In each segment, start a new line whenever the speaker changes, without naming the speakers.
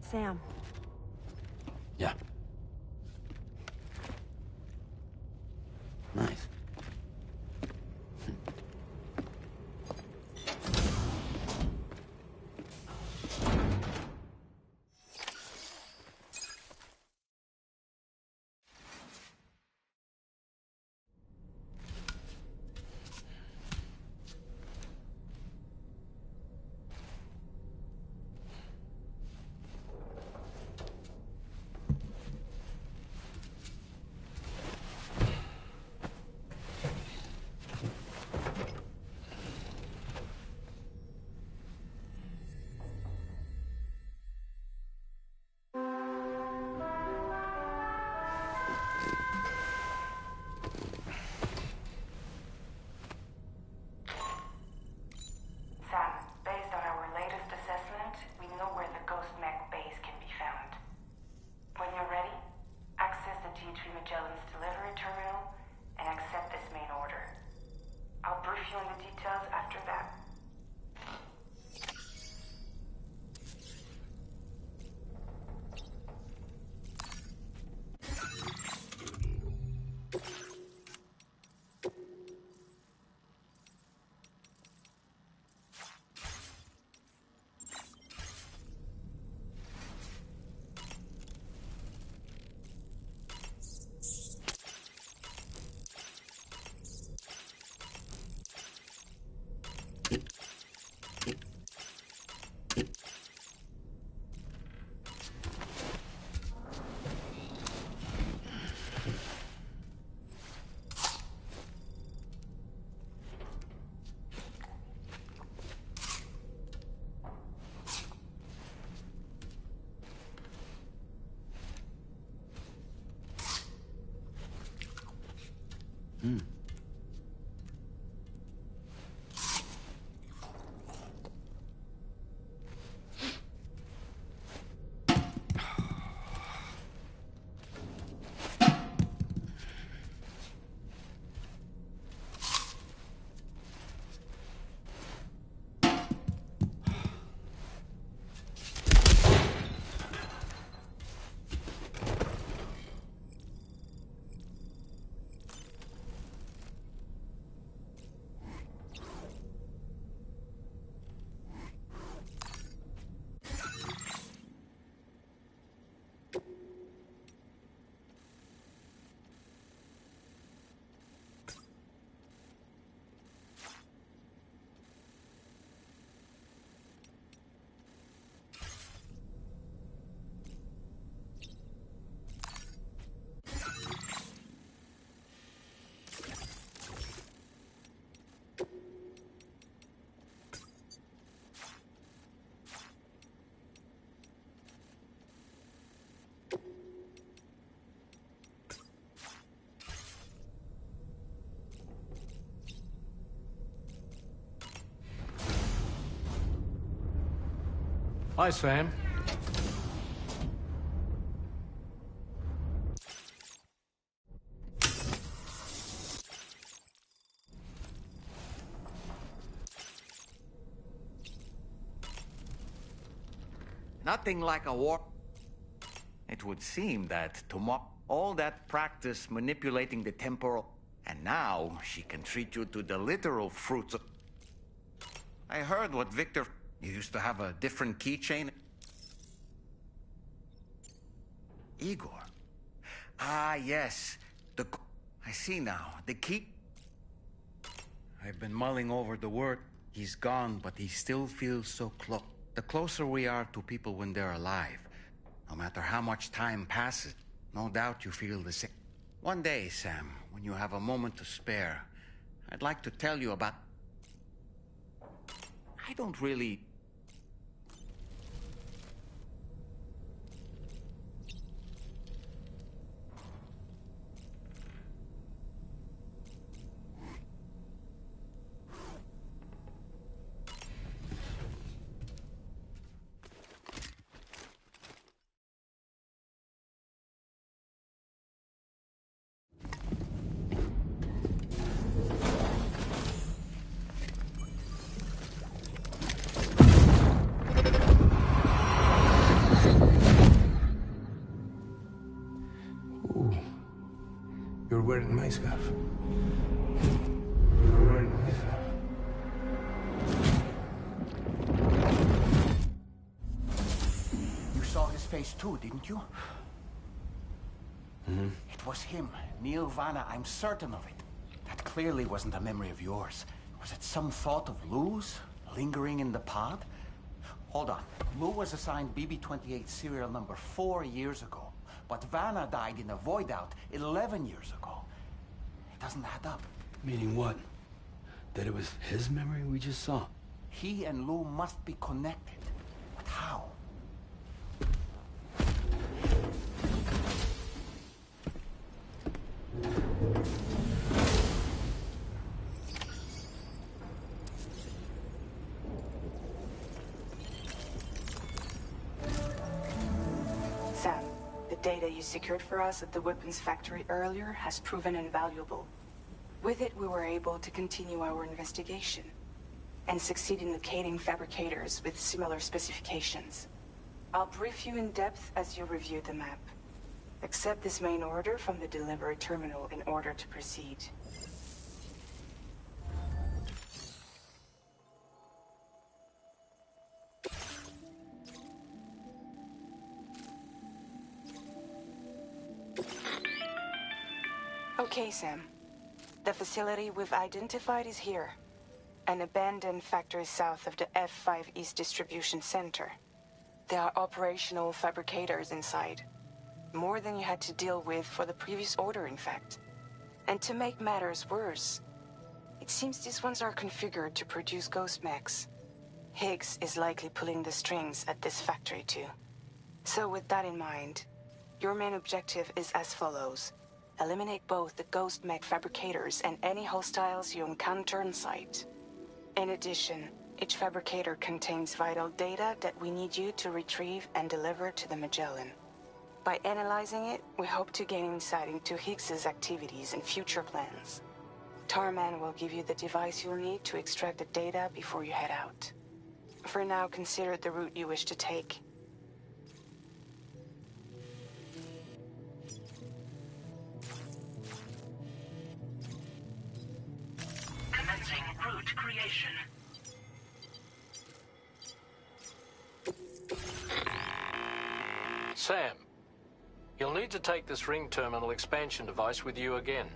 Sam.
Yeah. Nice.
Hi, Sam.
Nothing like a war. It would seem that tomorrow, all that practice manipulating the temporal, and now she can treat you to the literal fruits of... I heard what Victor... You used to have a different keychain? Igor. Ah, yes. I see now. The key... I've been mulling over the word. He's gone, but he still feels so close. The closer we are to people when they're alive, no matter how much time passes, no doubt you feel the same. One day, Sam, when you have a moment to spare, I'd like to tell you about... I don't really...
wearing my scarf. You were wearing my scarf.
You saw his face too, didn't you?
Mm-hmm.
It was him, Neil Vanna, I'm certain of it. That clearly wasn't a memory of yours. Was it some thought of Lou's, lingering in the pod? Hold on. Lou was assigned BB-28 serial number 4 years ago. But Vanna died in a void out 11 years ago. It doesn't add up.
Meaning what? That it was his memory we just saw?
He and Lou must be connected. But how?
Sam, the data you secured for us at the weapons factory earlier has proven invaluable. With it, we were able to continue our investigation and succeed in locating fabricators with similar specifications. I'll brief you in depth as you review the map. Accept this main order from the delivery terminal in order to proceed. Okay, Sam. The facility we've identified is here. An abandoned factory south of the F5 East Distribution Center. There are operational fabricators inside. More than you had to deal with for the previous order, in fact. And to make matters worse, it seems these ones are configured to produce ghost mechs. Higgs is likely pulling the strings at this factory too. So with that in mind, your main objective is as follows. Eliminate both the ghost mech fabricators and any hostiles you encounter on site. In addition, each fabricator contains vital data that we need you to retrieve and deliver to the Magellan. By analyzing it, we hope to gain insight into Higgs's activities and future plans. Tarman will give you the device you'll need to extract the data before you head out. For now, consider the route you wish to take.
Commencing route creation.
Sam, you'll need to take this ring terminal expansion device with you again.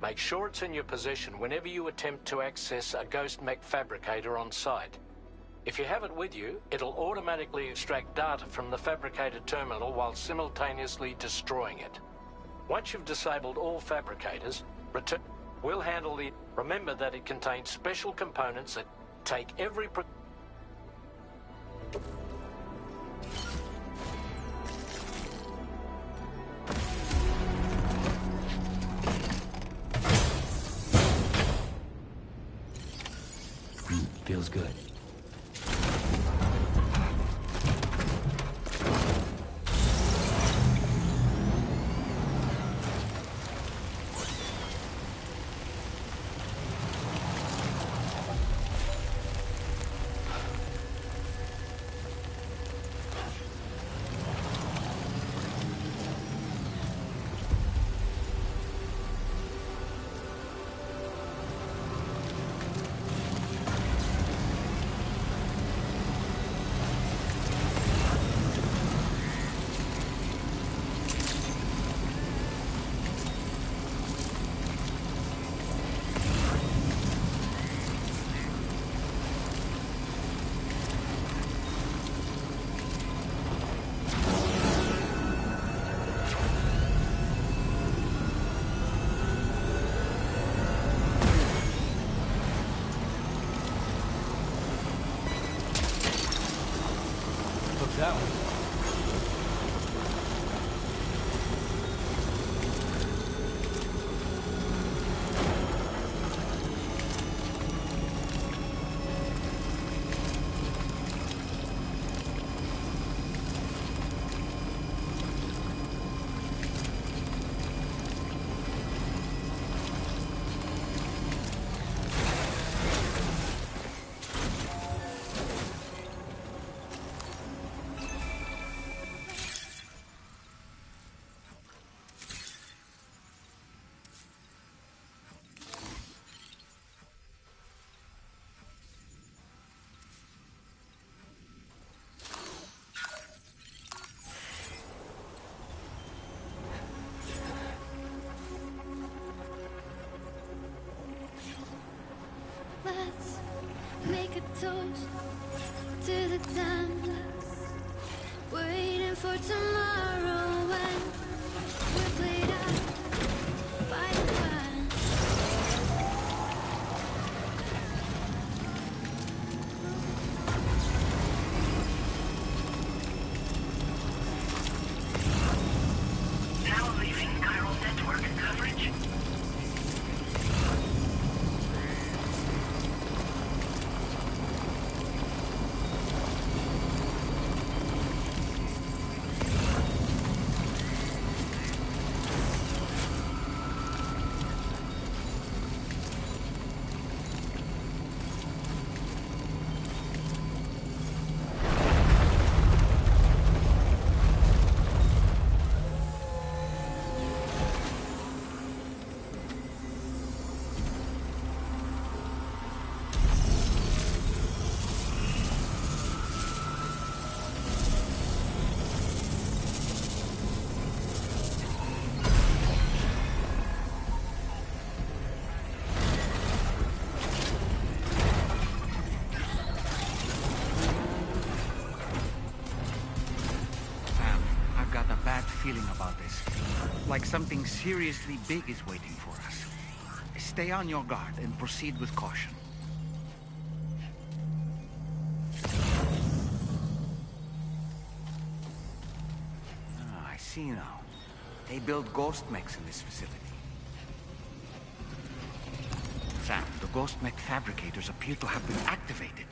Make sure it's in your possession whenever you attempt to access a ghost mech fabricator on site. If you have it with you, it'll automatically extract data from the fabricator terminal while simultaneously destroying it. Once you've disabled all fabricators, return. We'll handle the... Remember that it contains special components that take every...
Feels good.
bad feeling about this. Like something seriously big is waiting for us. Stay on your guard and proceed with caution. Ah, I see now. They build ghost mechs in this facility. Sam, the ghost mech fabricators appear to have been activated.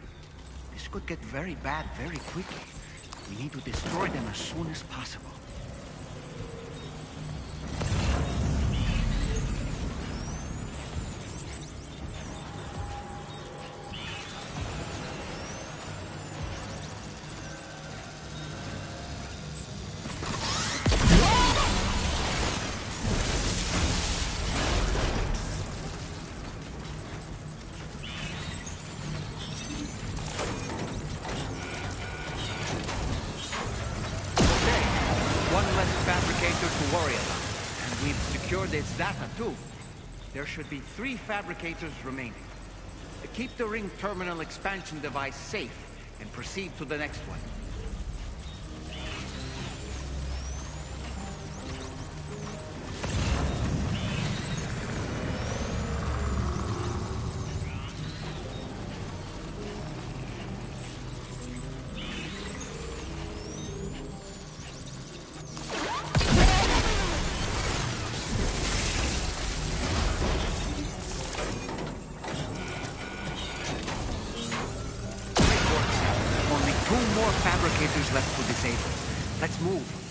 This could get very bad very quickly. We need to destroy them as soon as possible. Ds2. There should be 3 fabricators remaining. Keep the ring terminal expansion device safe and proceed to the next one. Fabricators left to disable. Let's move.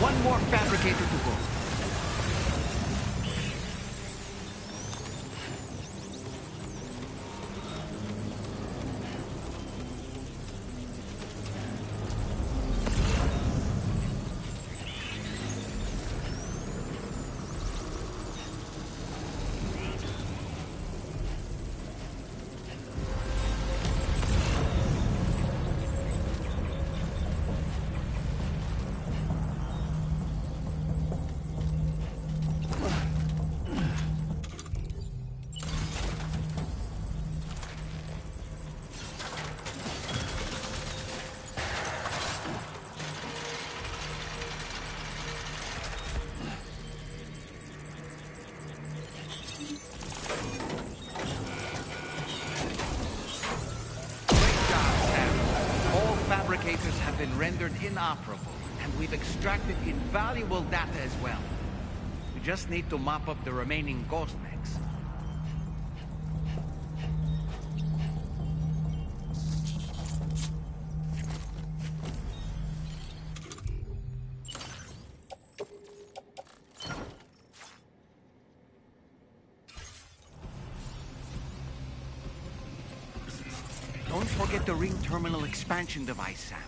One more fabricator to go. Fabricators have been rendered inoperable, and we've extracted invaluable data as well. We just need to mop up the remaining ghost mechs. Don't forget the ring terminal expansion device, Sam.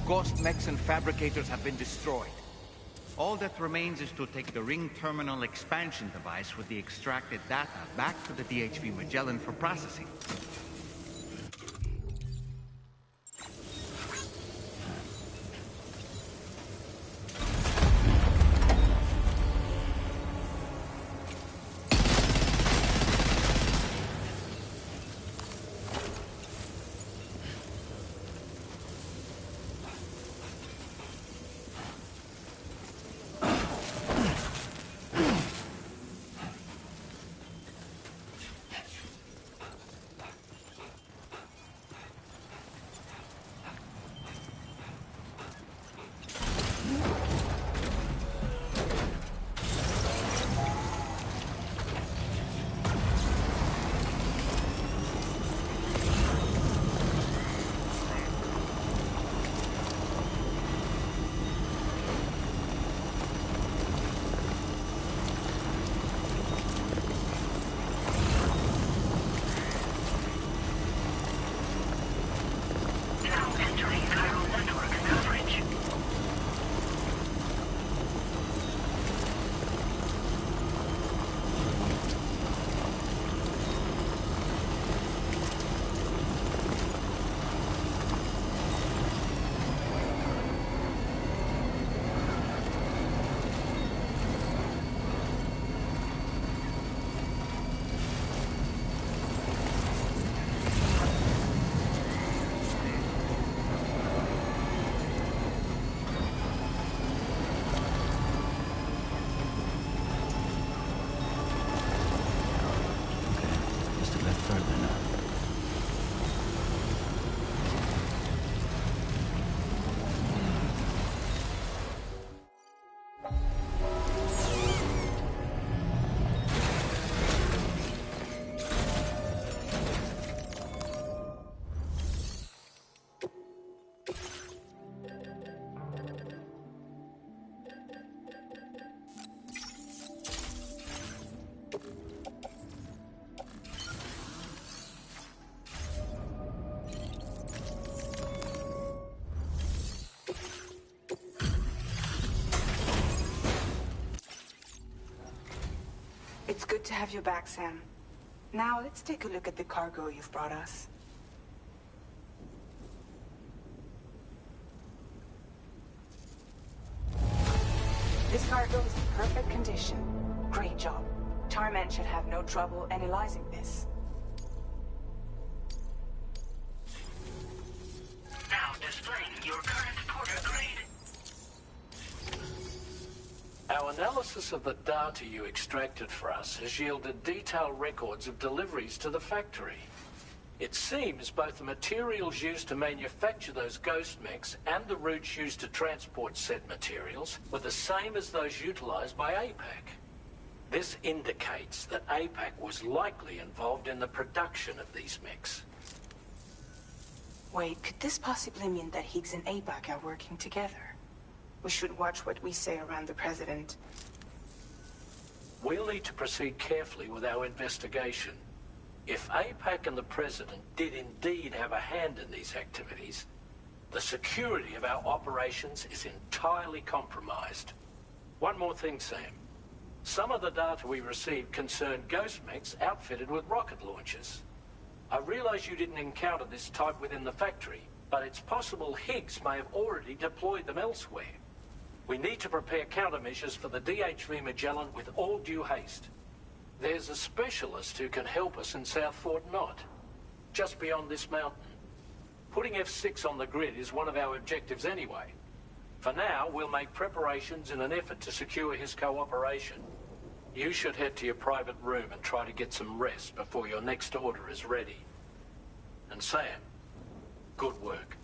ghost mechs and fabricators have been destroyed. All that remains is to take the ring terminal expansion device with the extracted data back to the DHV Magellan for processing.
Now entering Chiral network coverage.
Just a bit further now.
It's good to have you back, Sam. Now let's take a look at the cargo you've brought us. This cargo is in perfect condition. Great job. Tarman should have no trouble analyzing this.
Now displaying your current Porter grade.
Our analysis of the data you extracted for us has yielded detailed records of deliveries to the factory. It seems both the materials used to manufacture those ghost mechs and the routes used to transport said materials were the same as those utilized by APAC. This indicates that APAC was likely involved in the production of these mechs.
Wait, could this possibly mean that Higgs and APAC are working together? We should watch what we say around the President.
We'll need to proceed carefully with our investigation. If APAC and the President did indeed have a hand in these activities, the security of our operations is entirely compromised. One more thing, Sam. Some of the data we received concerned ghost mechs outfitted with rocket launchers. I realize you didn't encounter this type within the factory, but it's possible Higgs may have already deployed them elsewhere. We need to prepare countermeasures for the DHV Magellan with all due haste. There's a specialist who can help us in South Fort Knott, just beyond this mountain. Putting F6 on the grid is one of our objectives anyway. For now, we'll make preparations in an effort to secure his cooperation. You should head to your private room and try to get some rest before your next order is ready. And Sam, good work.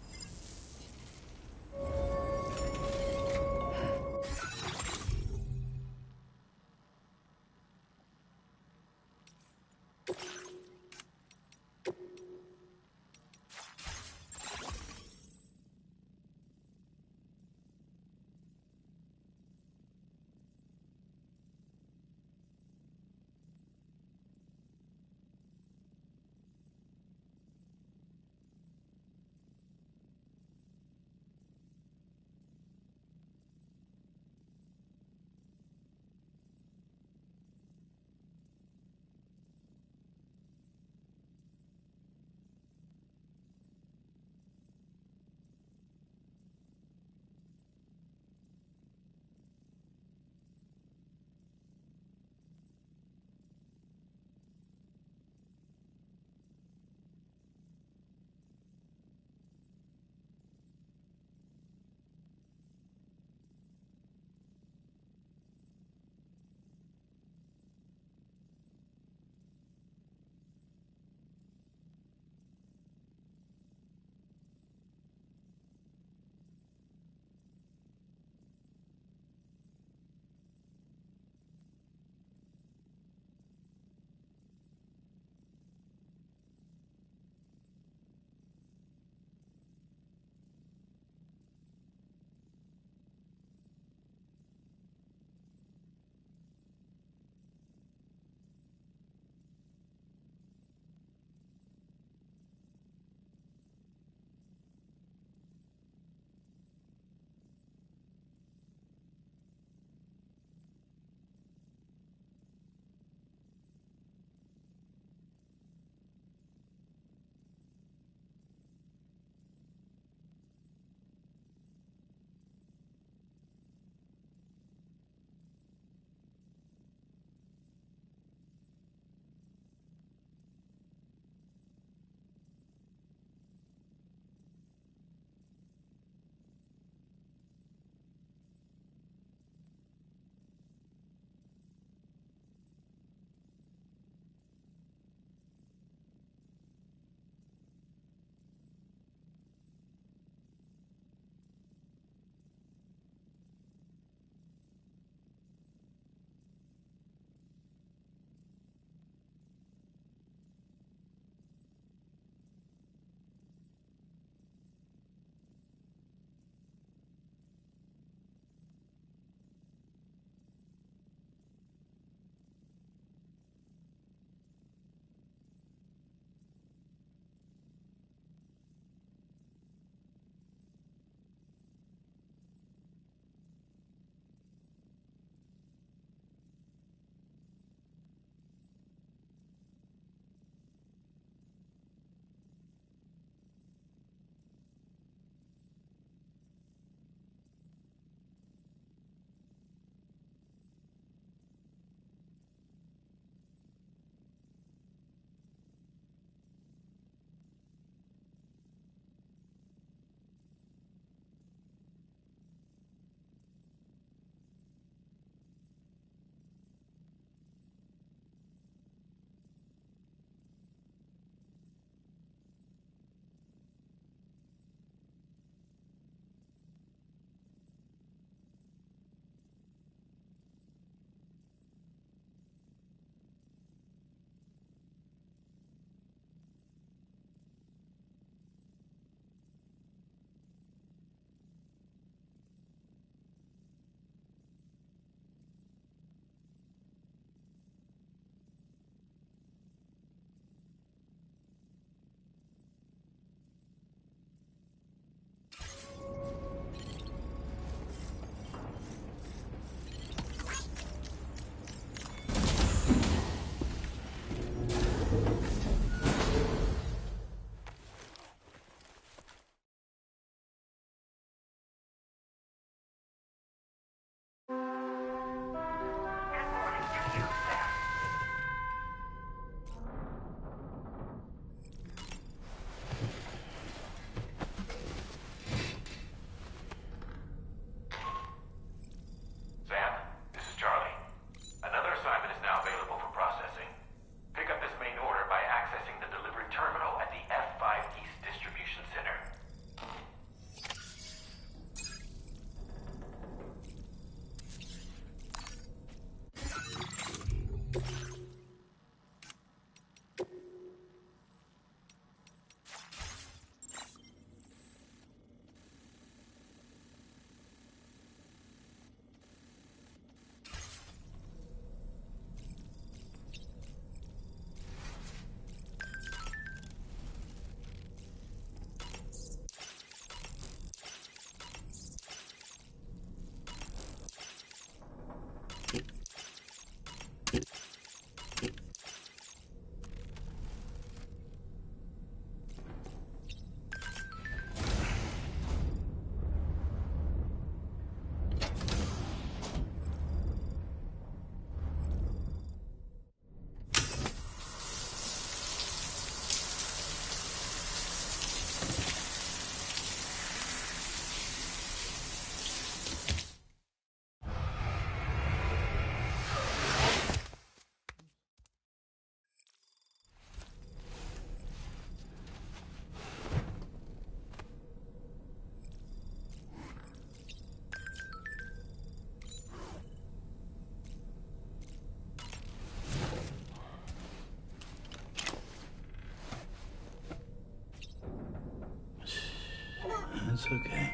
It's okay.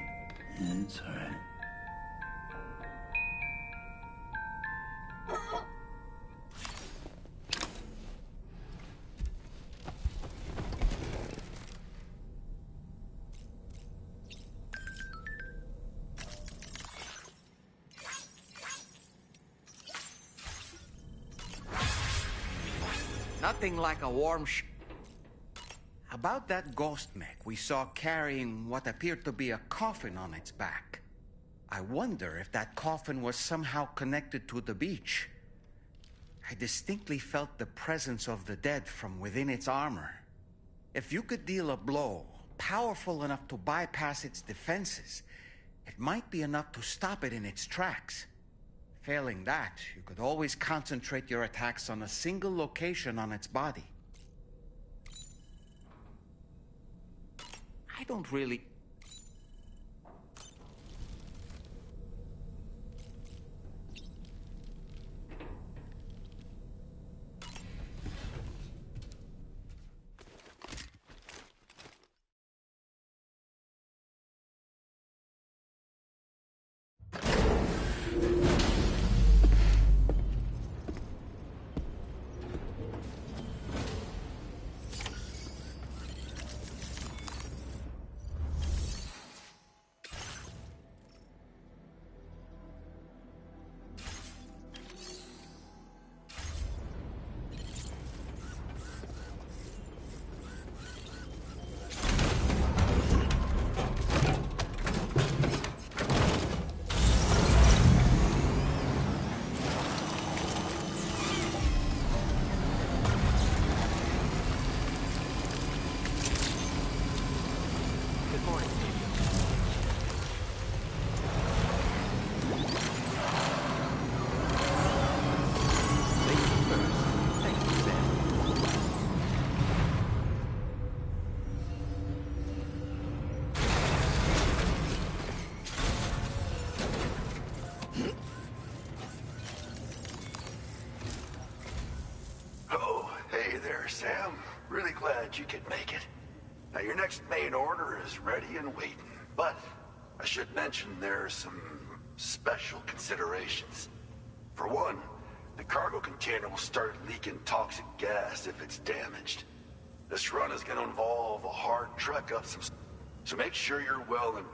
It's all right.
Nothing like a warm About that ghost mech we saw carrying what appeared to be a coffin on its back. I wonder if that coffin was somehow connected to the beach. I distinctly felt the presence of the dead from within its armor. If you could deal a blow powerful enough to bypass its defenses, it might be enough to stop it in its tracks. Failing that, you could always concentrate your attacks on a single location on its body. I don't really...
Sam. Really glad you could make it. Now, your next main order is ready and waiting. But I should mention there are some special considerations. For one, the cargo container will start leaking toxic gas if it's damaged. This run is going to involve a hard trek up some... So make sure you're well and...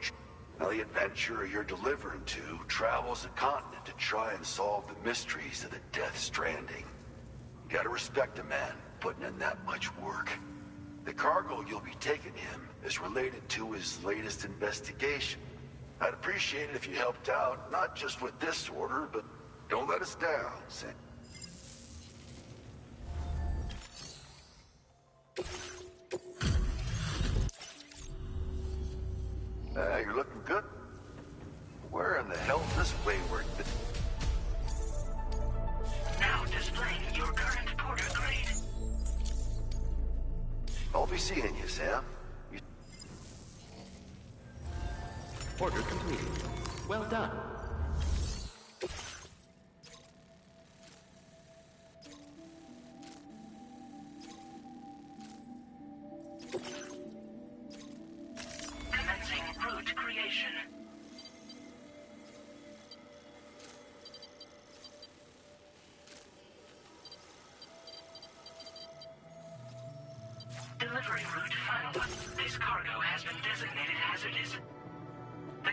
Now, the adventurer you're delivering to travels the continent to try and solve the mysteries of the Death Stranding. You gotta respect a man putting in that much work. The cargo you'll be taking him is related to his latest investigation. I'd appreciate it if you helped out, not just with this order, but don't let us down, Sam. You're looking good. Where in the hell is this wayward...
Now displaying your current porter grade.
I'll be seeing you, Sam.
Order completed. Well done.
Commencing route creation. Delivery route final. This cargo has been designated hazardous. The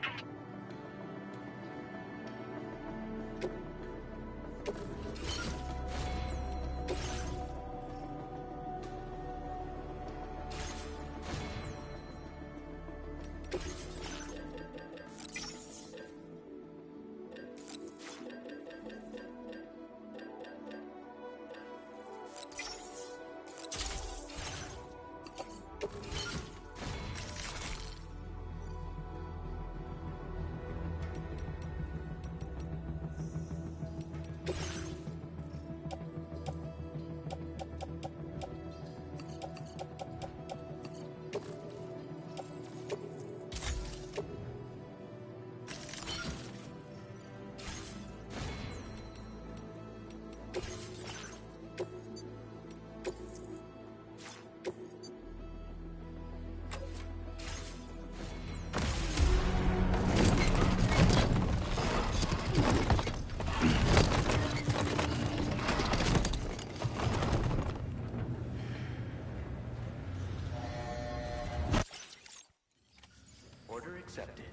accepted.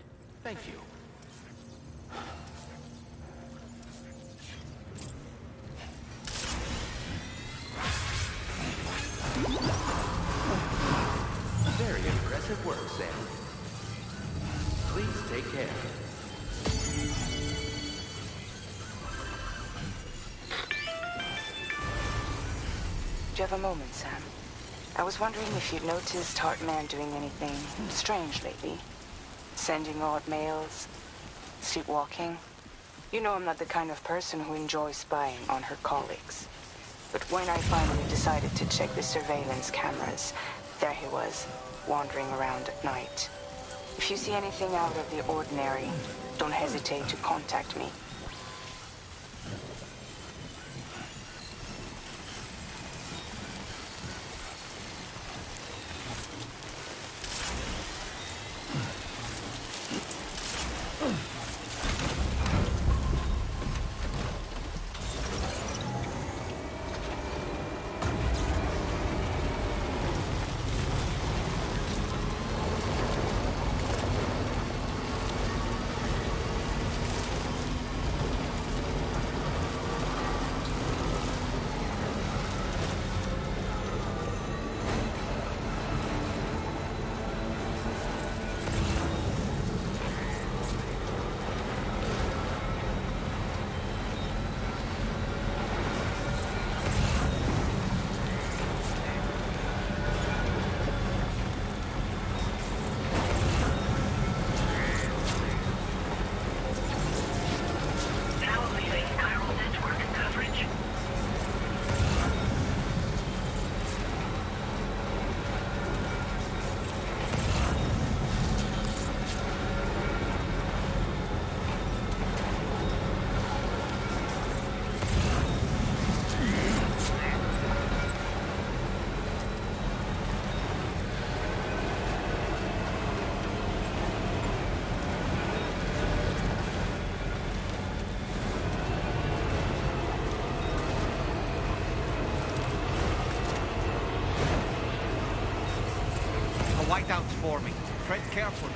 Thank you. Very impressive work, Sam. Please take care.
Do you have a moment, Sam? I was wondering if you'd noticed Hartman doing anything strange lately. Sending odd mails, sleepwalking. You know I'm not the kind of person who enjoys spying on her colleagues. But when I finally decided to check the surveillance cameras, there he was, wandering around at night. If you see anything out of the ordinary, don't hesitate to contact me.
Whiteouts for me. Tread carefully.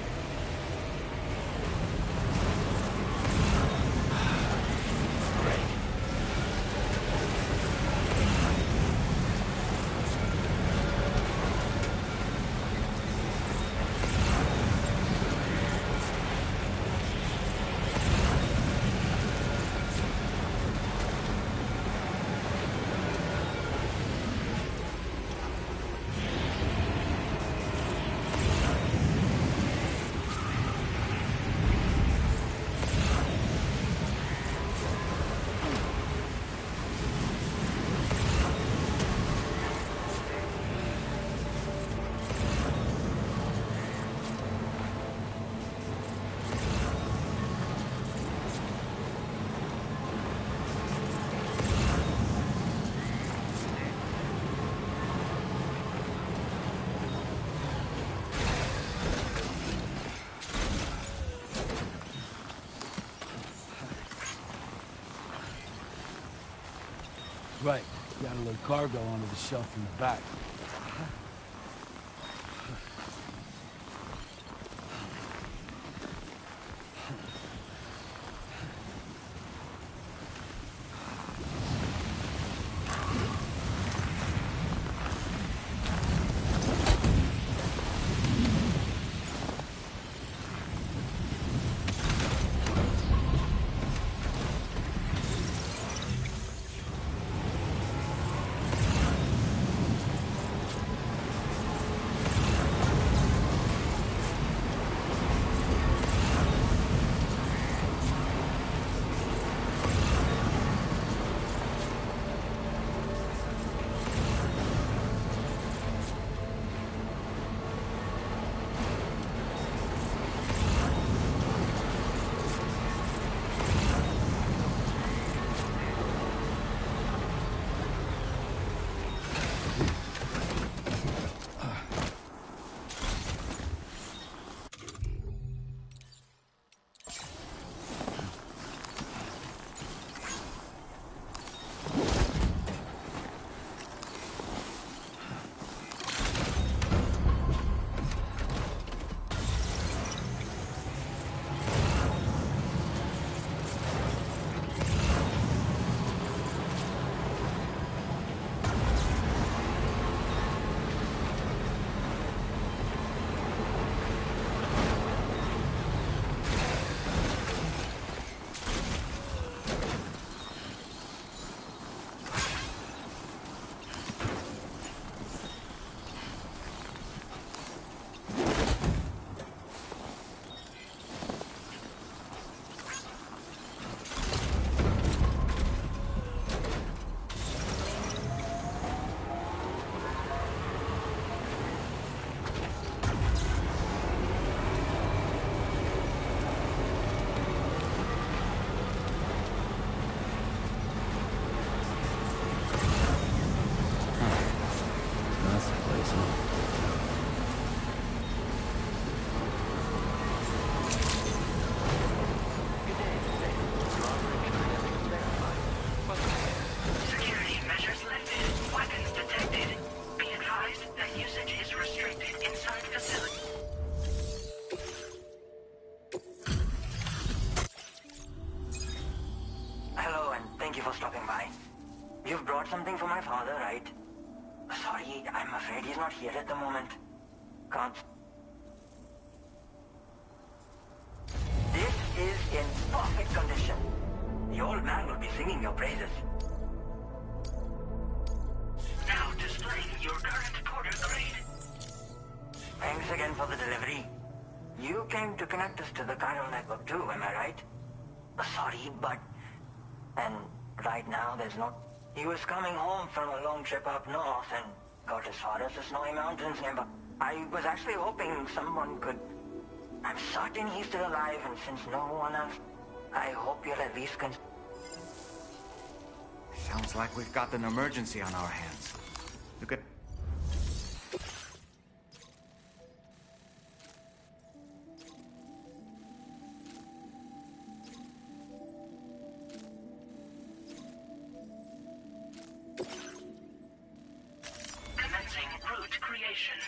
Right. Got a little cargo onto the shelf in the back.
something for my father, right? Sorry, I'm afraid he's not here at the moment. Can't... This is in perfect condition. The old man will be singing your praises.
Now displaying your current Porter grade.
Thanks again for the delivery. You came to connect us to the chiral network too, am I right? Sorry, but... And right now there's no... He was coming home from a long trip up north and got as far as the Snowy Mountains nearby. I was actually hoping someone could... I'm certain he's still alive, and since no one else... I hope you'll at least
Sounds like we've got an emergency on our hands. Look at...
Commencing route creation.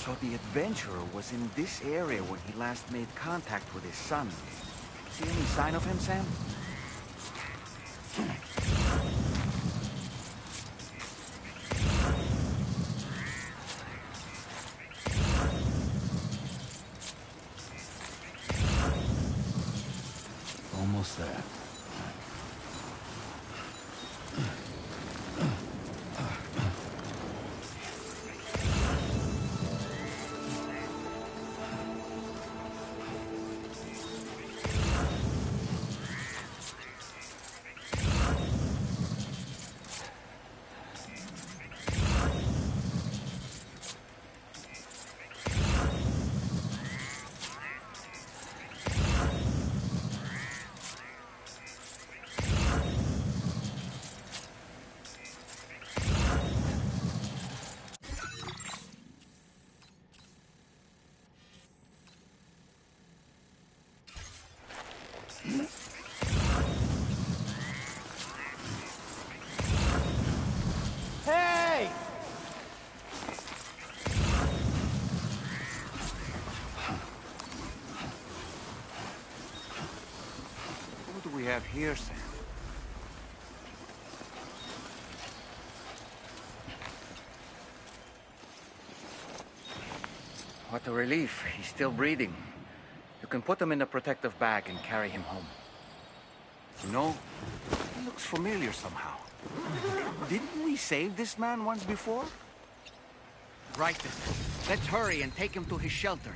So the adventurer was in this area when he last made contact with his son. See any sign of him, Sam?
Almost there.
Hey! What do we have here, Sam? What a relief. He's still breathing. You can put him in a protective bag and carry him home. You know, he looks familiar somehow. Didn't we save this man once before? Right then. Let's hurry and take him to his shelter.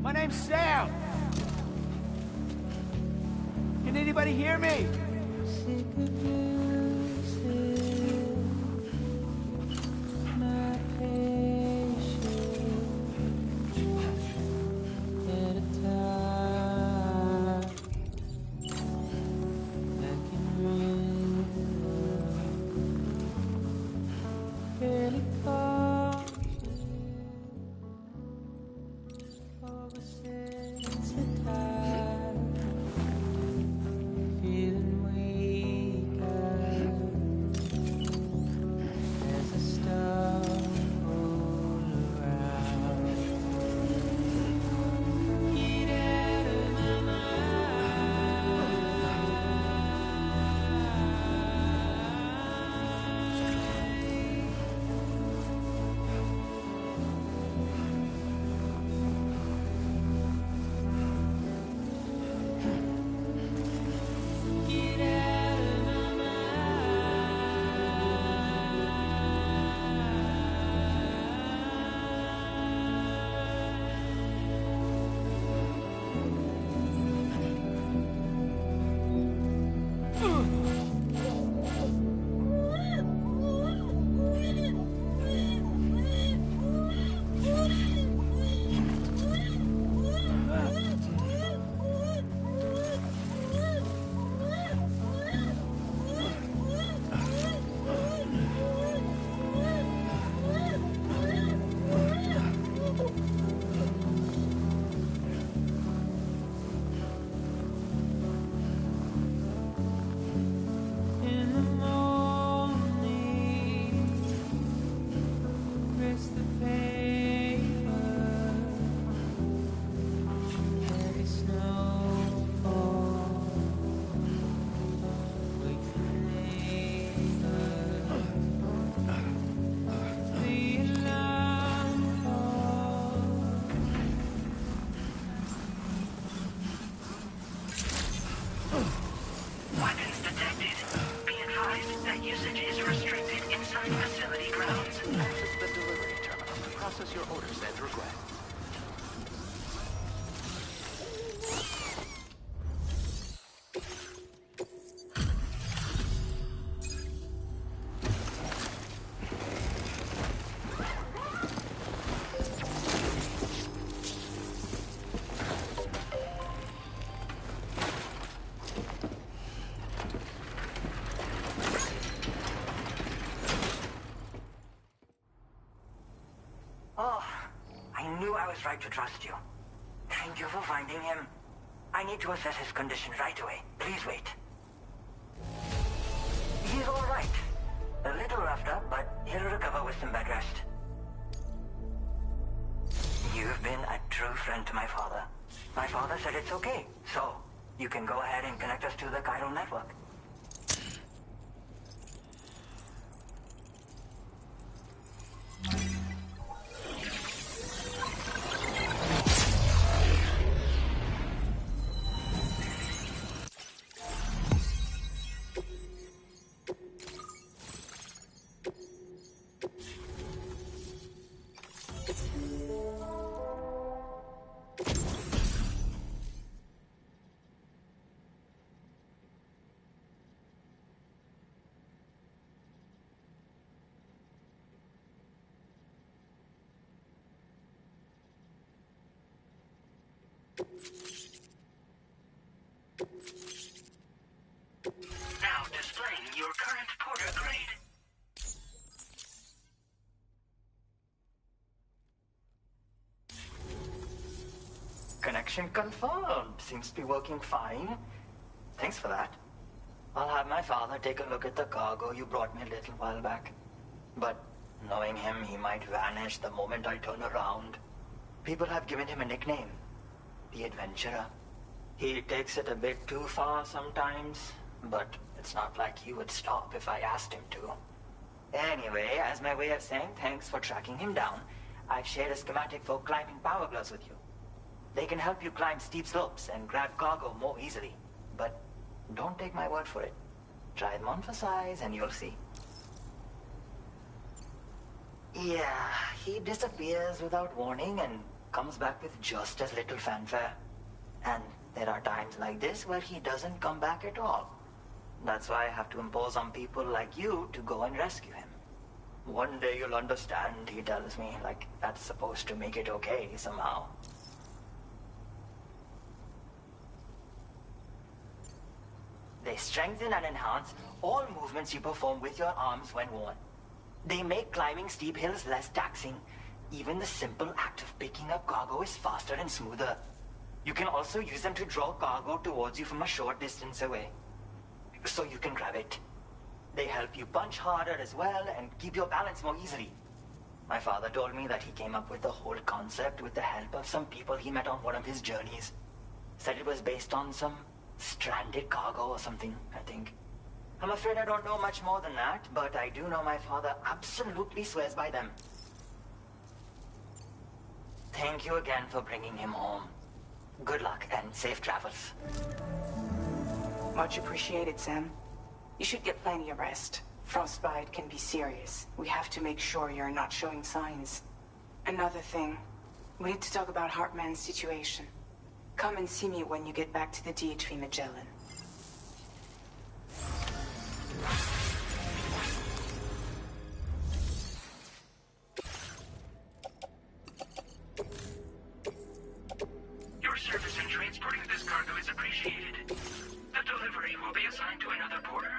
My name's Sam. Can anybody hear me?
your orders and regret.
Oh, I knew I was right to trust you. Thank you for finding him. I need to assess his condition right away. Please wait. He's all right. A little roughed up, but he'll recover with some bed rest. You've been a true friend to my father. My father said it's okay, so you can go ahead and connect us to the chiral network.
Now displaying your current porter grade.
Connection confirmed. Seems to be working fine. Thanks for that. I'll have my father take a look at the cargo you brought me a little while back. But knowing him, he might vanish the moment I turn around. People have given him a nickname. The Adventurer. He takes it a bit too far sometimes, but it's not like he would stop if I asked him to. Anyway, as my way of saying thanks for tracking him down, I've shared a schematic for climbing power gloves with you. They can help you climb steep slopes and grab cargo more easily. But don't take my word for it. Try them on for size and you'll see. Yeah, he disappears without warning and comes back with just as little fanfare. And there are times like this where he doesn't come back at all. That's why I have to impose on people like you to go and rescue him. One day you'll understand, he tells me, like that's supposed to make it okay somehow. They strengthen and enhance all movements you perform with your arms when worn. They make climbing steep hills less taxing. Even the simple act of picking up cargo is faster and smoother. You can also use them to draw cargo towards you from a short distance away, so you can grab it. They help you punch harder as well and keep your balance more easily. My father told me that he came up with the whole concept with the help of some people he met on one of his journeys. Said it was based on some stranded cargo or something, I think. I'm afraid I don't know much more than that, but I do know my father absolutely swears by them. Thank you again for bringing him home. Good luck and safe travels.
Much appreciated, Sam. You should get plenty of rest. Frostbite can be serious. We have to make sure you're not showing signs. Another thing, we need to talk about Hartman's situation. Come and see me when you get back to the Ds2 Magellan.
Your service in transporting this cargo is appreciated. The delivery will be assigned to another porter.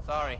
Sorry.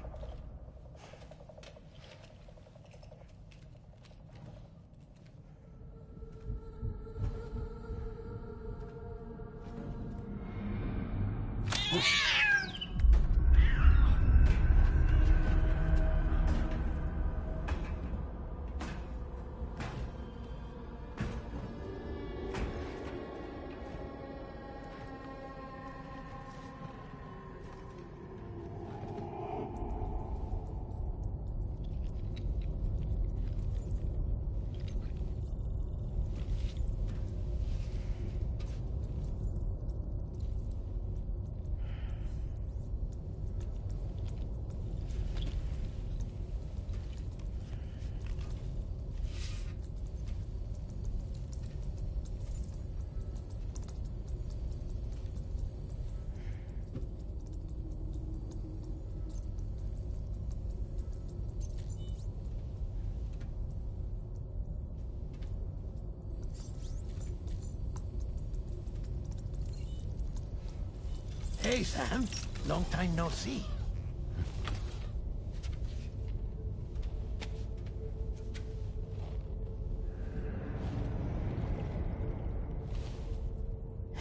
Hey, Sam. Long time no see.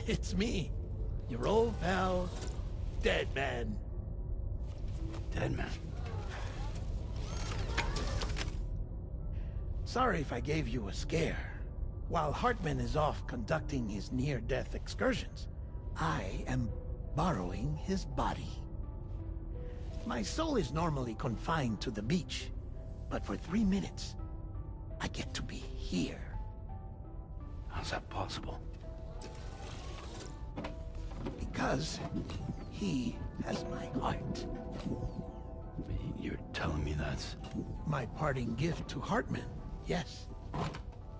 It's me, your old pal, Dead Man.
Dead Man.
Sorry if I gave you a scare. While Hartman is off conducting his near-death excursions, I am borrowing his body. My soul is normally confined to the beach, but for 3 minutes, I get to be here.
How's that possible?
Because he has my heart.
You're telling me that's...
My parting gift to Hartman, yes.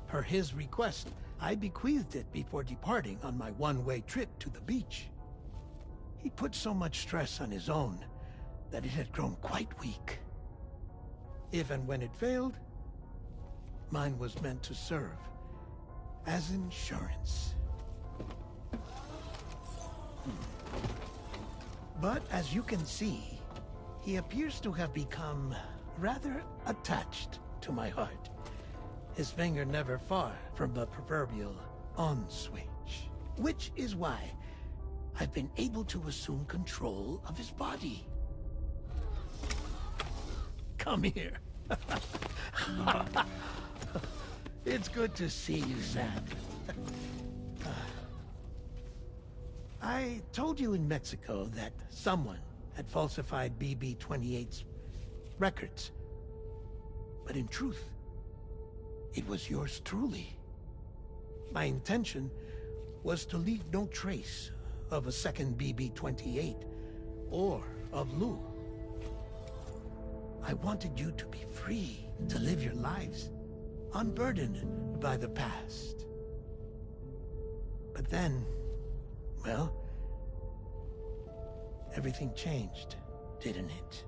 Per his request, I bequeathed it before departing on my one-way trip to the beach. He put so much stress on his own that it had grown quite weak. If and when it failed, mine was meant to serve as insurance. But as you can see, he appears to have become rather attached to my heart. His finger never far from the proverbial on switch. Which is why I've been able to assume control of his body. Come here. It's good to see you, Sam. I told you in Mexico that someone had falsified BB-28's records. But in truth, it was yours truly. My intention was to leave no trace of a second BB-28 or of Lou. I wanted you to be free to live your lives, unburdened by the past. But then, well, everything changed, didn't it?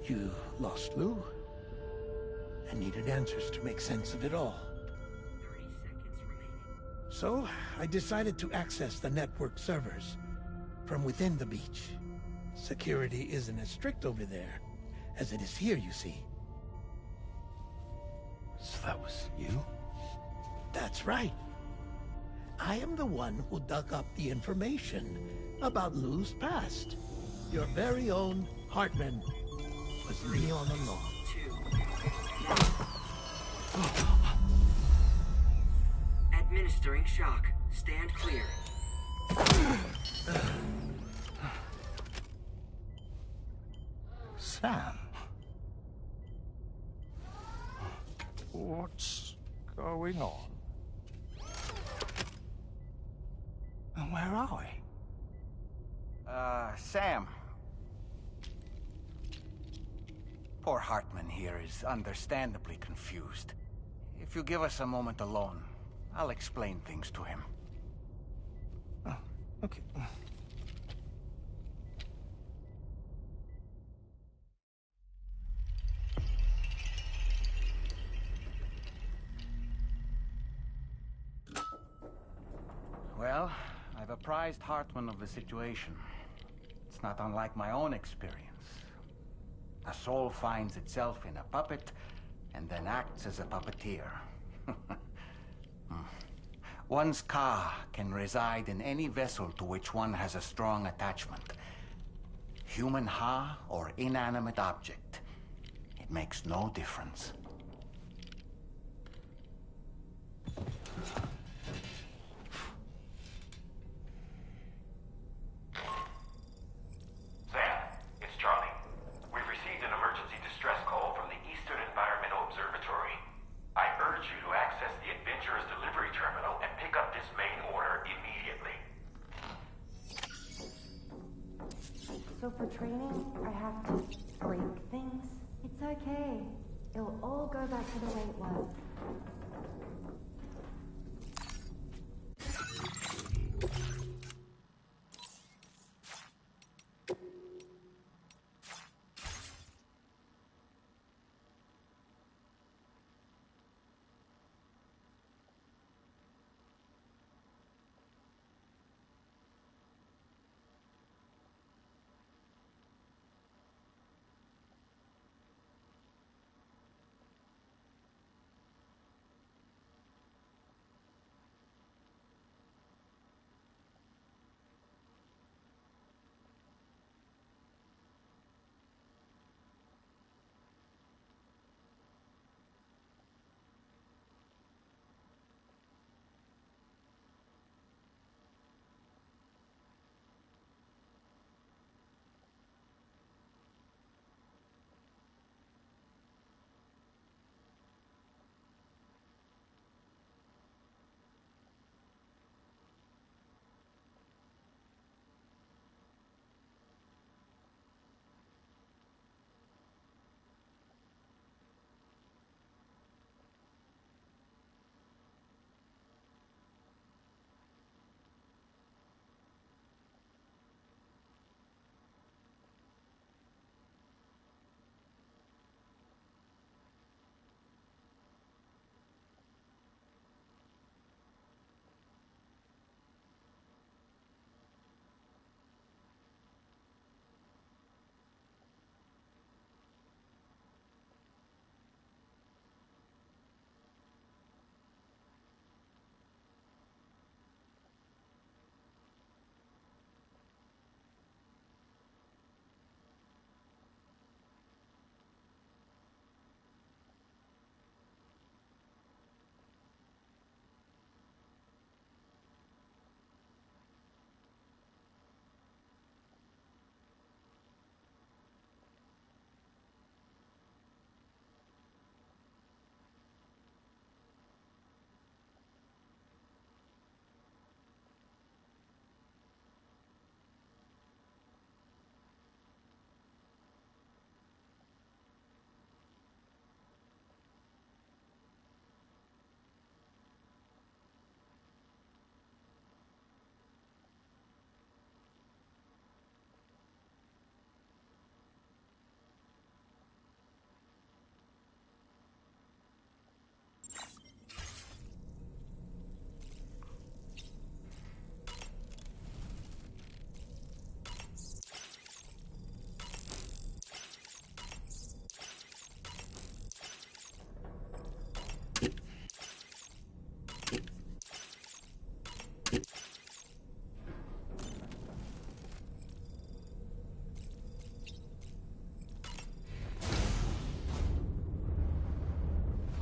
You lost Lou, I needed answers to make sense of it all.
30 seconds remaining.
So, I decided to access the network servers from within the beach. Security isn't as strict over there as it is here, you see.
So that was you?
That's right. I am the one who dug up the information about Lou's past. Your very own Hartman was me all along.
2. Administering shock. Stand clear.
Sam? What's going on? And where are we?
Sam. Poor Hartman here is understandably confused. If you give us a moment alone, I'll explain things to him.
Oh, okay.
Well, I've apprised Hartman of the situation. It's not unlike my own experience. A soul finds itself in a puppet, and then acts as a puppeteer. One's ka can reside in any vessel to which one has a strong attachment. Human ha or inanimate object. It makes no difference.
Sam, it's Charlie. We've received an emergency distress call from the Eastern Environmental Observatory. I urge you to access the Adventurer's delivery terminal and pick up this main order immediately.
So for training, I have to break things? It's okay. It'll all go back to the way it was.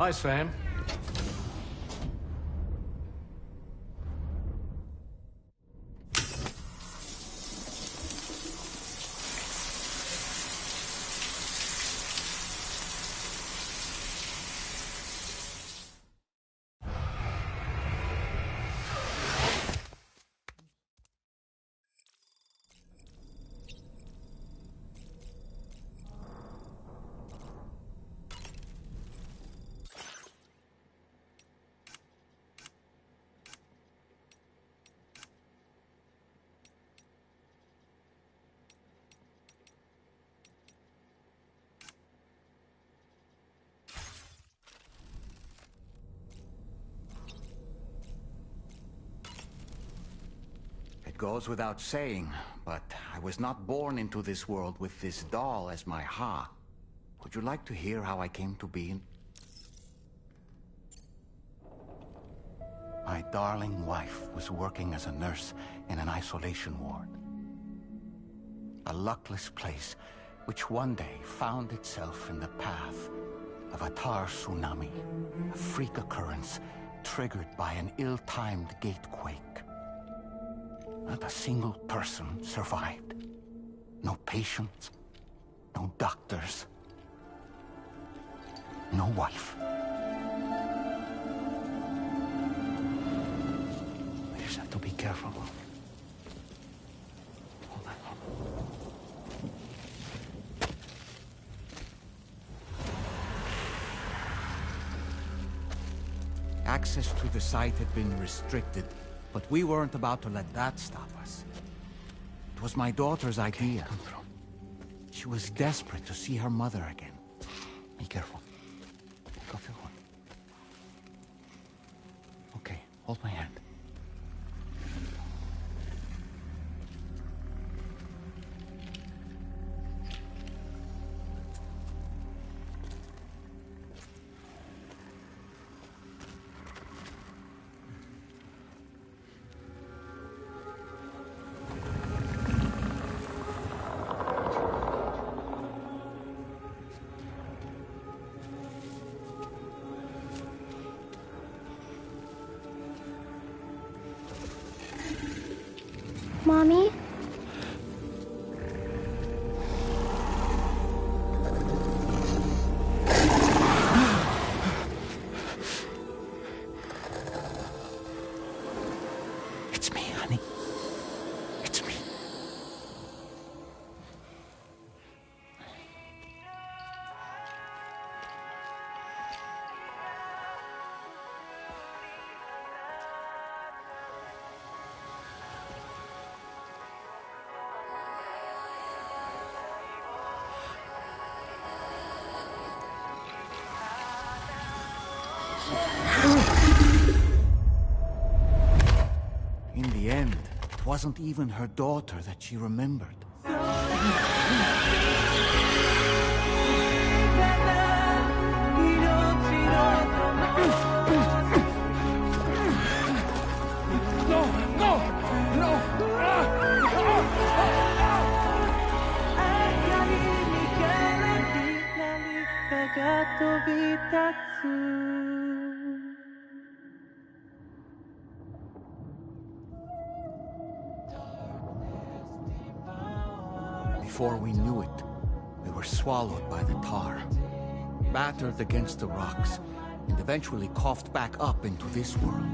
Hi, Sam.
It goes without saying, but I was not born into this world with this doll as my ha. Would you like to hear how I came to be in... My darling wife was working as a nurse in an isolation ward. A luckless place which one day found itself in the path of a tar tsunami, a freak occurrence triggered by an ill-timed gatequake. Not a single person survived. No patients, no doctors, no wife. We just have to be careful. Hold on. Access to the site had been restricted, but we weren't about to let that stop us. It was my daughter's idea. Come through. She was desperate to see her mother again. Be careful. Take off your one. Okay, hold my hand.
Mommy?
It's me, honey. It's me. In the end, it wasn't even her daughter that she remembered. Before we knew it, we were swallowed by the tar, battered against the rocks, and eventually coughed back up into this world.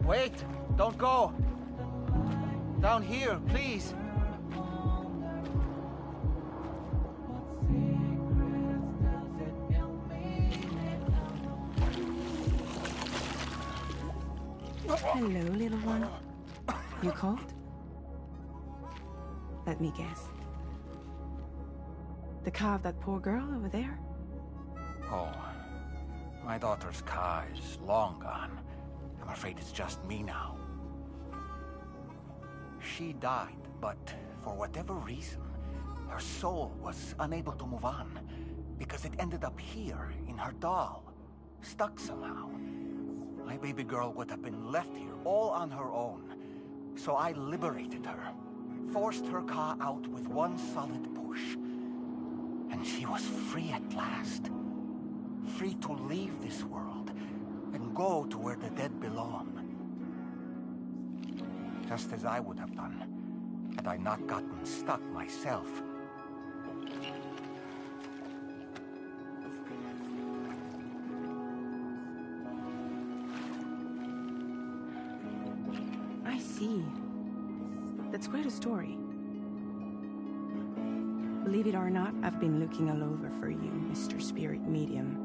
Wait! Don't go! Down here, please!
Hello, little one. You cold? Let me guess. The car of that poor girl over there?
Oh, my daughter's car is long gone. I'm afraid it's just me now. She died, but for whatever reason, Her soul was unable to move on because it ended up here in her doll, stuck somehow. My baby girl would have been left here all on her own. So I liberated her, forced her Ka out with one solid push. And she was free at last. Free to leave this world and go to where the dead belong. Just as I would have done, had I not gotten stuck myself.
I see. That's quite a story. Believe it or not, I've been looking all over for you, Mr. Spirit Medium.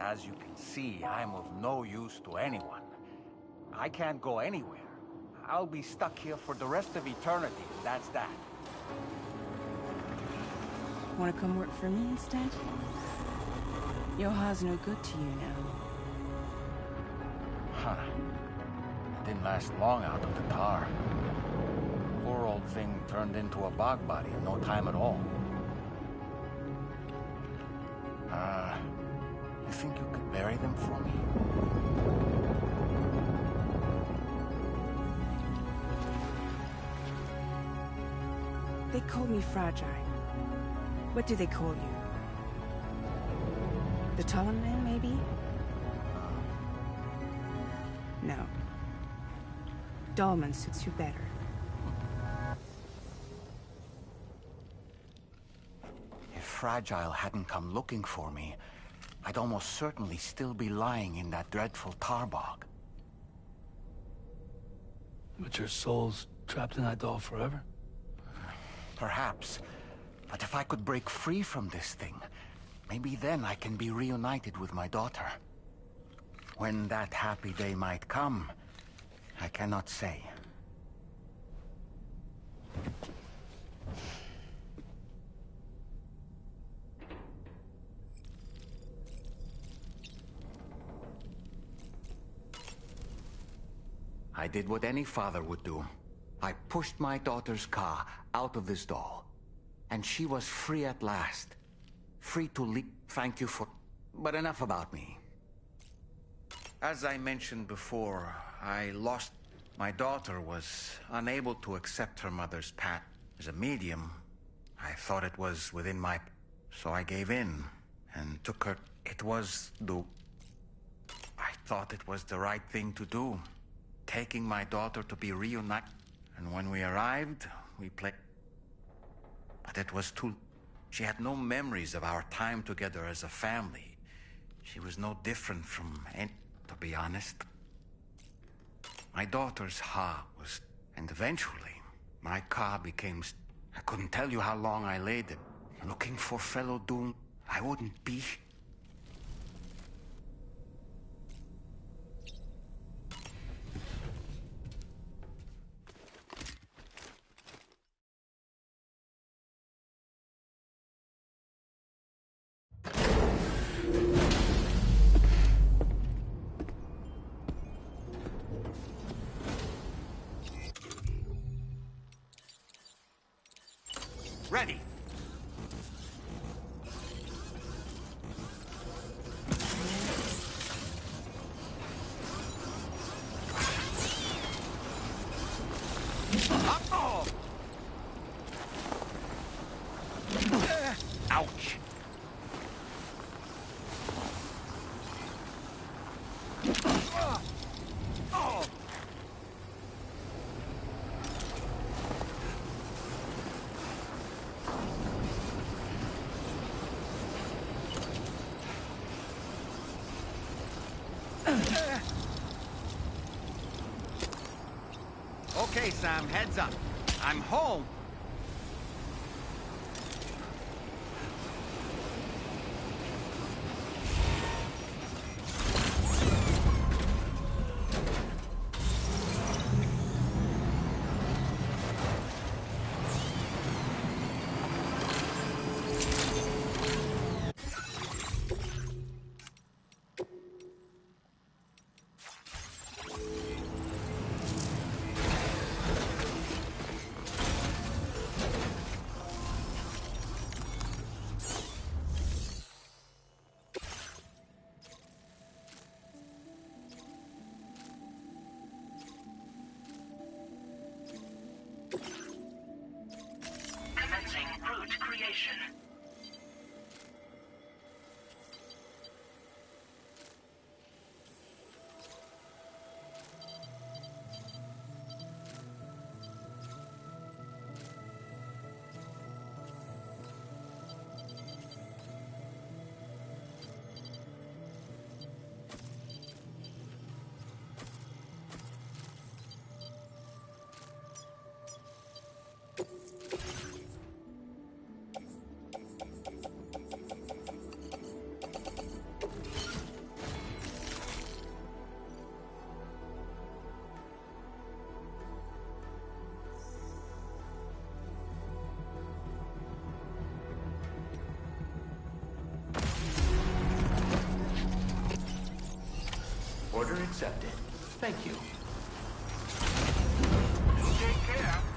As you can see, I'm of no use to anyone. I can't go anywhere. I'll be stuck here for the rest of eternity, and that's that.
Wanna come work for me instead? Yoha's no good to you now.
Huh. It didn't last long out of the tar. Poor old thing turned into a bog body in no time at all. You think you could bury them for me?
They call me fragile. What do they call you? The Talon Man, maybe? No. Dolman suits you better.
If Fragile hadn't come looking for me, I'd almost certainly still be lying in that dreadful tar bog.
But your soul's trapped in that doll forever?
Perhaps. But if I could break free from this thing, maybe then I can be reunited with my daughter. When that happy day might come, I cannot say. I did what any father would do. I pushed my daughter's Ka out of this doll. And she was free at last. Free to leave. Thank you for... But enough about me. As I mentioned before, I lost... My daughter was unable to accept her mother's path. As a medium, I thought it was within my... So I gave in and took her... It was the... I thought it was the right thing to do. Taking my daughter to be reunited. And when we arrived, we played... But it was too... She had no memories of our time together as a family. She was no different from any... To be honest. My daughter's Ha was... And eventually, my Ka became... I couldn't tell you how long I lay there. Looking for fellow Doom. I wouldn't be... Ready. Oh. Ouch. Oh. Okay, Sam, heads up. I'm home.
Thank you.
Take care.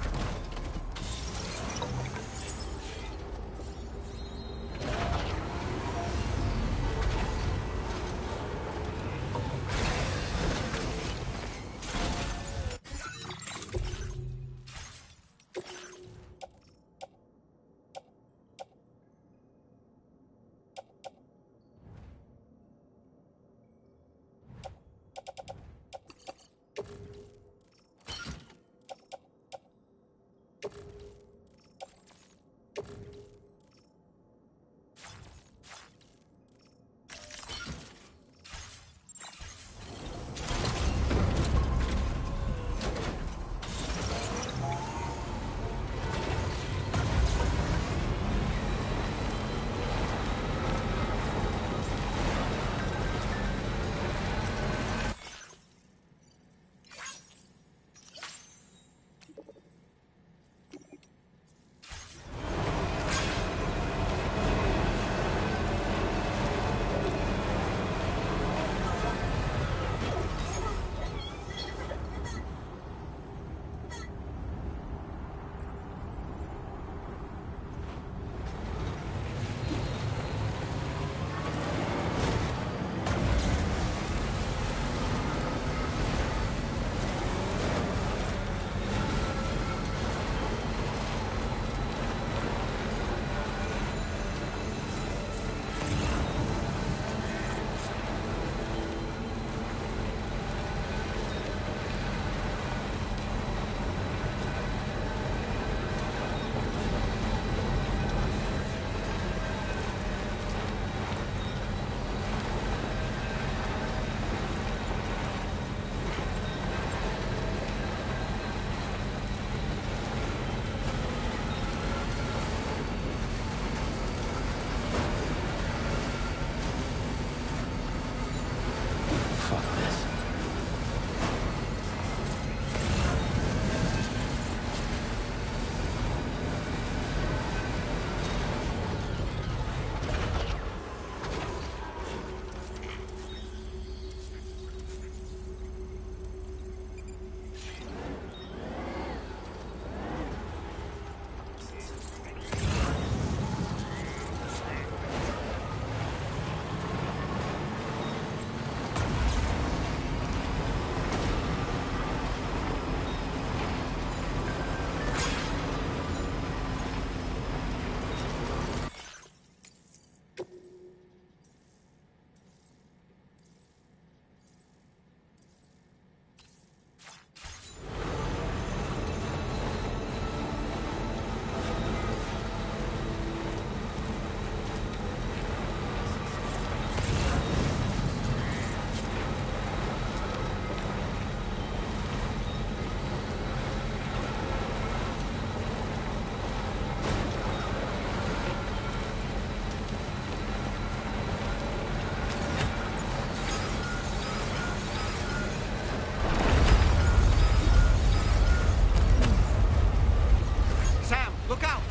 Okay.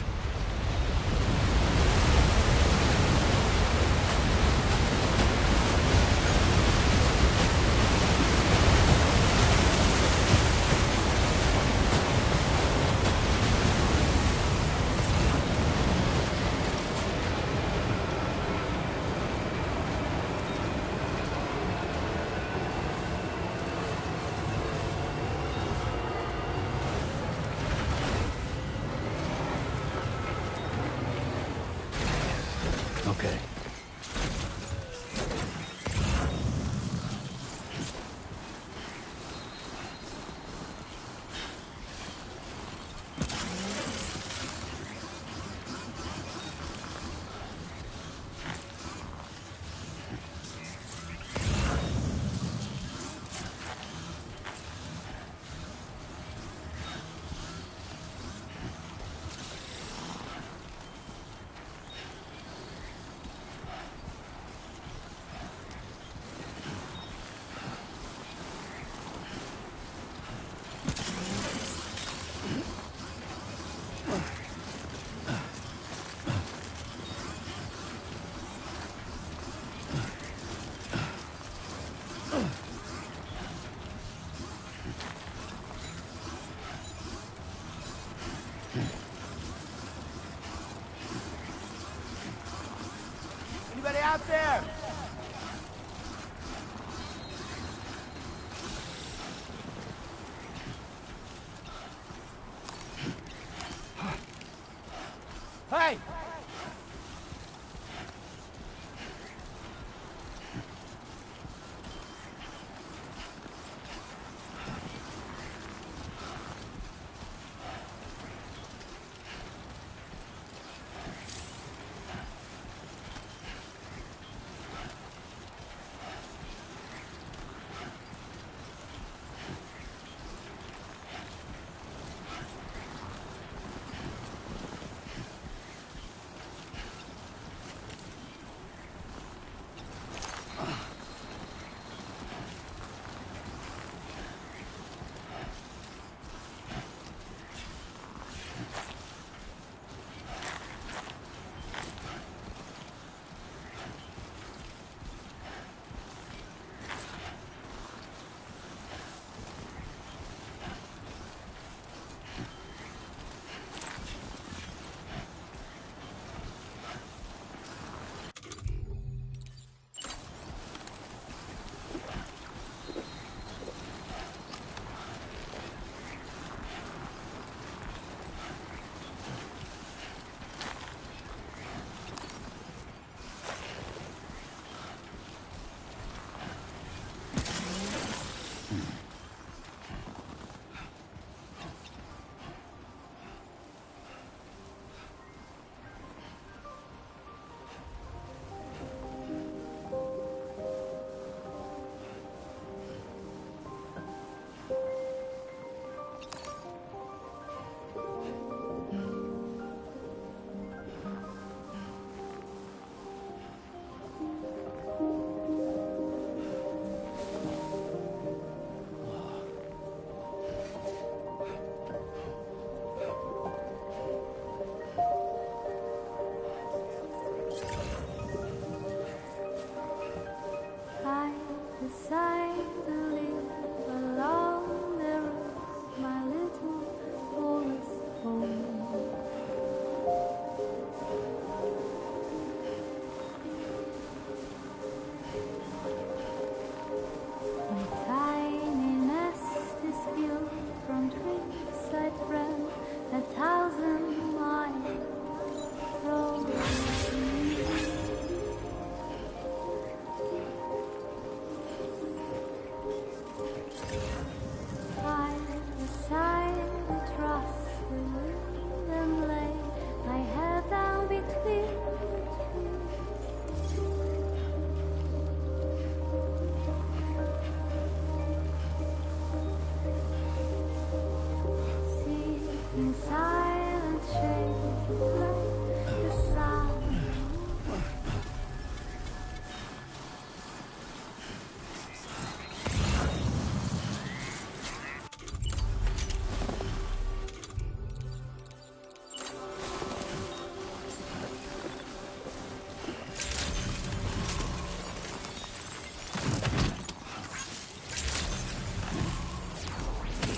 up there! Hey!
I decide to live along the road, my little forest home. My tiny nest is built from twigs I ran 1,000 miles from me. I decided to trust the wind and lay my head down between the trees. Sit in silent shade like the sun.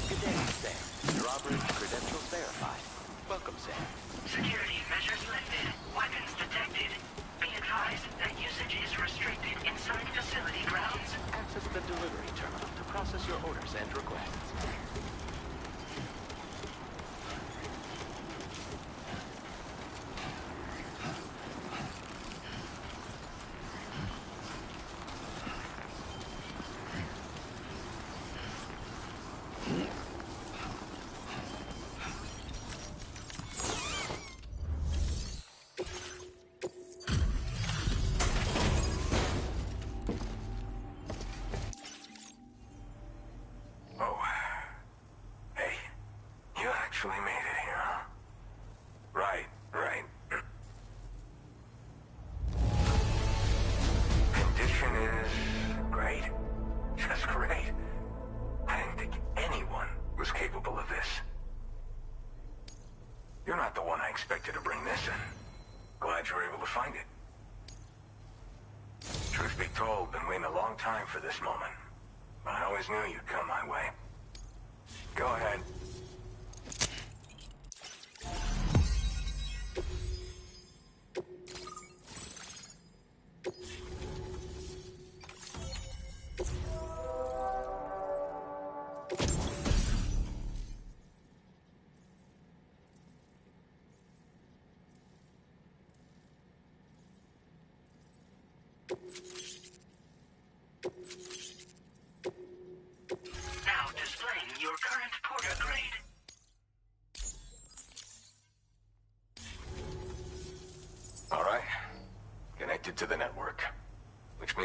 Good day, Sam. Your operator credentials verified. Welcome, Sam.
Security measures lifted. Weapons detected. Be advised that usage is restricted inside facility grounds.
Access the delivery terminal to process your orders and requests.
Oh. Hey. You actually made it here, huh? Right, right. Condition is great. Just great. I didn't think anyone was capable of this. You're not the one I expected to bring this in. Glad you were able to find it. Truth be told, been waiting a long time for this moment. But I always knew you'd come my way. Go ahead.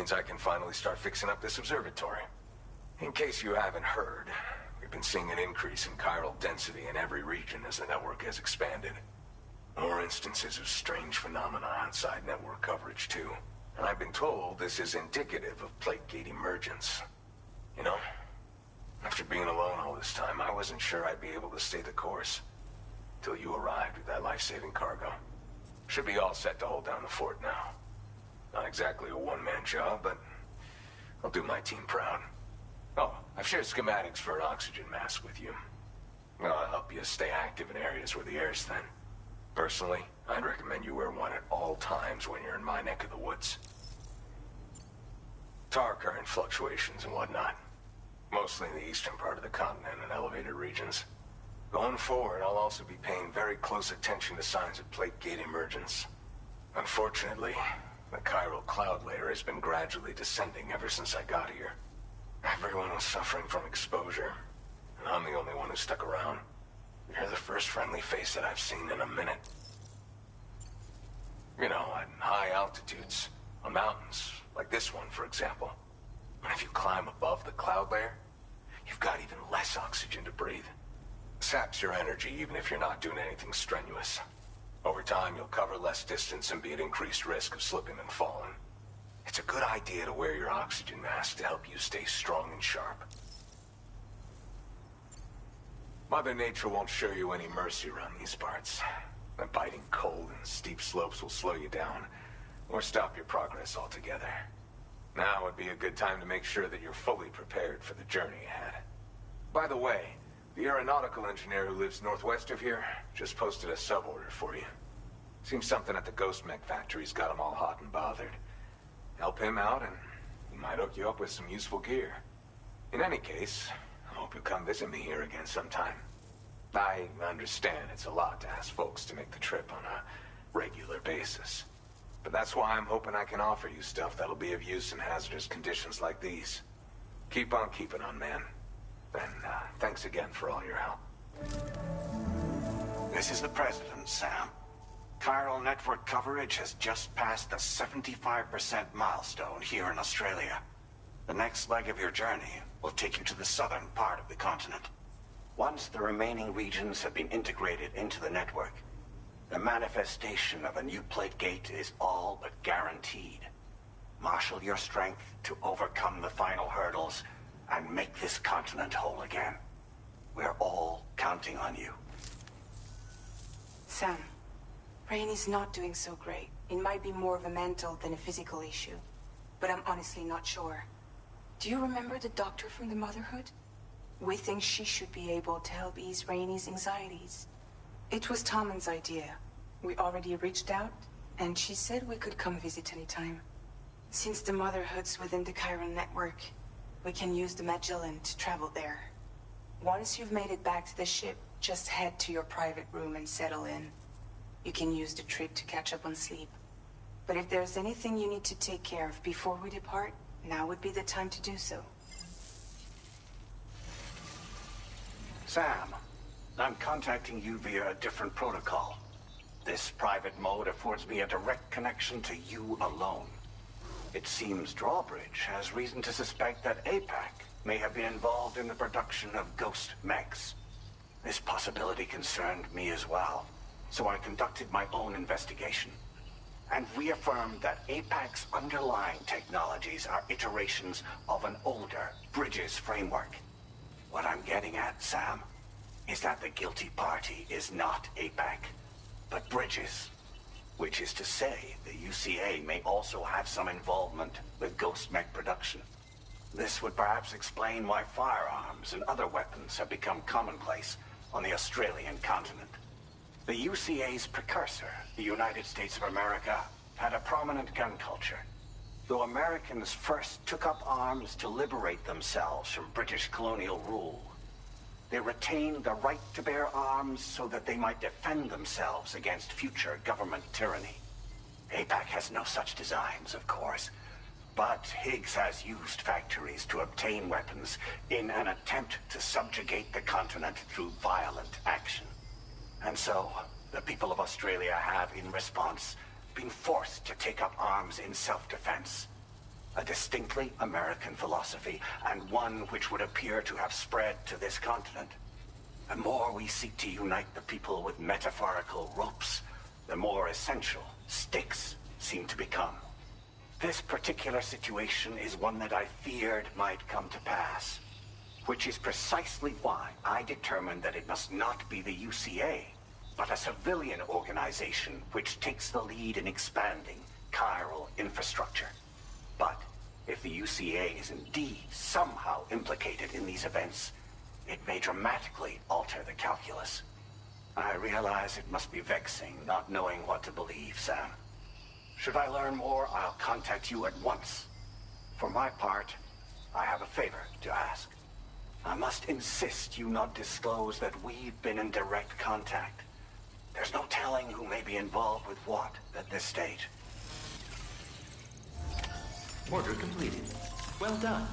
means I can finally start fixing up this observatory. In case you haven't heard, we've been seeing an increase in chiral density in every region as the network has expanded. More instances of strange phenomena outside network coverage, too. And I've been told this is indicative of plate gate emergence. You know, after being alone all this time, I wasn't sure I'd be able to stay the course. Till you arrived with that life-saving cargo. Should be all set to hold down the fort now. Not exactly a one-man job, but I'll do my team proud. Oh, I've shared schematics for an oxygen mask with you. I'll help you stay active in areas where the air's thin. Personally, I'd recommend you wear one at all times when you're in my neck of the woods. Tar current fluctuations and whatnot. Mostly in the eastern part of the continent and elevated regions. Going forward, I'll also be paying very close attention to signs of plate gate emergence. Unfortunately, the chiral cloud layer has been gradually descending ever since I got here. Everyone was suffering from exposure, and I'm the only one who stuck around. You're the first friendly face that I've seen in a minute. You know, at high altitudes, on mountains, like this one, for example. And if you climb above the cloud layer, you've got even less oxygen to breathe. Saps your energy even if you're not doing anything strenuous. Over time, you'll cover less distance and be at increased risk of slipping and falling. It's a good idea to wear your oxygen mask to help you stay strong and sharp. Mother Nature won't show you any mercy around these parts. The biting cold and steep slopes will slow you down, or stop your progress altogether. Now would be a good time to make sure that you're fully prepared for the journey ahead. By the way, the aeronautical engineer who lives northwest of here just posted a sub-order for you. Seems something at the Ghost Mech factory's got him all hot and bothered. Help him out and he might hook you up with some useful gear. In any case, I hope you'll come visit me here again sometime. I understand it's a lot to ask folks to make the trip on a regular basis. But that's why I'm hoping I can offer you stuff that'll be of use in hazardous conditions like these. Keep on keeping on, man. And thanks again for all your help.
This is the President, Sam. Chiral network coverage has just passed the 75% milestone here in Australia. The next leg of your journey will take you to the southern part of the continent. Once the remaining regions have been integrated into the network, the manifestation of a new plate gate is all but guaranteed. Marshal your strength to overcome the final hurdles and make this continent whole again. We're all counting on you.
Sam, Rainey's not doing so great. It might be more of a mental than a physical issue, but I'm honestly not sure. Do you remember the doctor from the Motherhood? We think she should be able to help ease Rainey's anxieties. It was Tommen's idea. We already reached out, and she said we could come visit anytime. Since the Motherhood's within the Chiron network, we can use the Magellan to travel there. Once you've made it back to the ship, just head to your private room and settle in. You can use the trip to catch up on sleep. But if there's anything you need to take care of before we depart, now would be the time to do so.
Sam, I'm contacting you via a different protocol. This private mode affords me a direct connection to you alone. It seems Drawbridge has reason to suspect that APAC may have been involved in the production of ghost mechs. This possibility concerned me as well, so I conducted my own investigation and reaffirmed that APAC's underlying technologies are iterations of an older Bridges framework. What I'm getting at, Sam, is that the guilty party is not APAC, but Bridges. Which is to say, the UCA may also have some involvement with ghost mech production. This would perhaps explain why firearms and other weapons have become commonplace on the Australian continent. The UCA's precursor, the United States of America, had a prominent gun culture. Though Americans first took up arms to liberate themselves from British colonial rule, they retained the right to bear arms so that they might defend themselves against future government tyranny. APAC has no such designs, of course, but Higgs has used factories to obtain weapons in an attempt to subjugate the continent through violent action. And so, the people of Australia have, in response, been forced to take up arms in self-defense. a distinctly American philosophy, and one which would appear to have spread to this continent. The more we seek to unite the people with metaphorical ropes, the more essential sticks seem to become. This particular situation is one that I feared might come to pass, which is precisely why I determined that it must not be the UCA, but a civilian organization which takes the lead in expanding chiral infrastructure. But if the UCA is indeed somehow implicated in these events, it may dramatically alter the calculus. I realize it must be vexing not knowing what to believe, Sam. Should I learn more, I'll contact you at once. For my part, I have a favor to ask. I must insist you not disclose that we've been in direct contact. There's no telling who may be involved with what at this stage.
Order completed. Well done.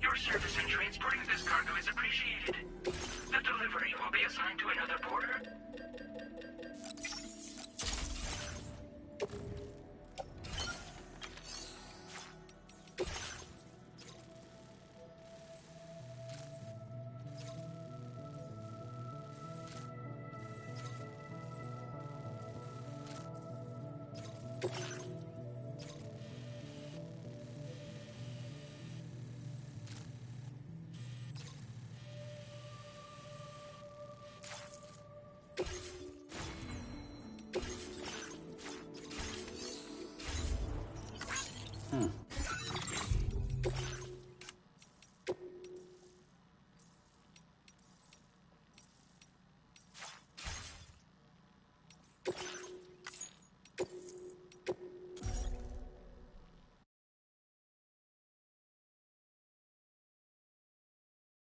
Your service in transporting this cargo is appreciated. The delivery will be assigned to another porter.